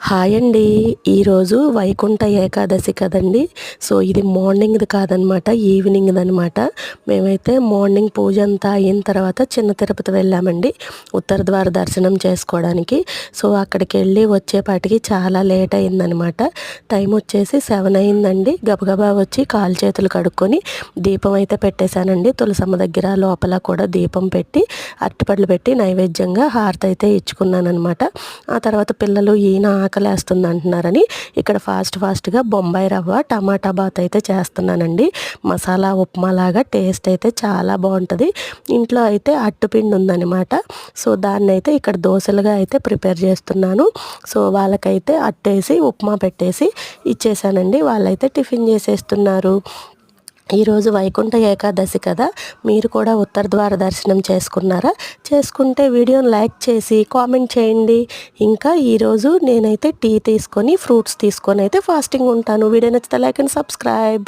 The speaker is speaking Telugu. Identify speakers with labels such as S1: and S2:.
S1: హాయ్ అండి. ఈరోజు వైకుంఠ ఏకాదశి కదండి. సో ఇది మార్నింగ్ది కాదనమాట, ఈవినింగ్ది అనమాట. మేమైతే మార్నింగ్ పూజ అంతా అయిన తర్వాత చిన్న తిరుపతి వెళ్ళామండి ఉత్తర ద్వార దర్శనం చేసుకోవడానికి. సో అక్కడికి వెళ్ళి వచ్చేపాటికి చాలా లేట్ అయిందనమాట. టైం వచ్చేసి 7 అయిందండి. గబగబా వచ్చి కాలు చేతులు కడుక్కొని దీపం అయితే పెట్టేశానండి. తులసమ్మ దగ్గర లోపల కూడా దీపం పెట్టి అరటిపళ్ళు పెట్టి నైవేద్యంగా హారతి అయితే ఇచ్చుకున్నాను అనమాట. ఆ తర్వాత పిల్లలు ఈయన ఆకలేస్తుంది అంటున్నారని ఇక్కడ ఫాస్ట్గా బొంబాయి రవ్వ టమాటా బాత్ అయితే చేస్తున్నానండి. మసాలా ఉప్మా లాగా టేస్ట్ అయితే చాలా బాగుంటుంది. ఇంట్లో అయితే అట్టుపిండి ఉందన్నమాట. సో దాన్ని అయితే ఇక్కడ దోశలుగా అయితే ప్రిపేర్ చేస్తున్నాను. సో వాళ్ళకైతే అట్టేసి ఉప్మా పెట్టేసి ఇచ్చేసానండి. వాళ్ళైతే టిఫిన్ చేసేస్తున్నారు. ఈరోజు వైకుంఠ ఏకాదశి కదా, మీరు కూడా ఉత్తర ద్వార దర్శనం చేసుకున్నారా? చేసుకుంటే వీడియోని లైక్ చేసి కామెంట్ చేయండి. ఇంకా ఈరోజు నేనైతే టీ తీసుకొని ఫ్రూట్స్ తీసుకొని అయితే ఫాస్టింగ్ ఉంటాను. వీడియో నచ్చితే లైక్ అండ్ సబ్స్క్రైబ్.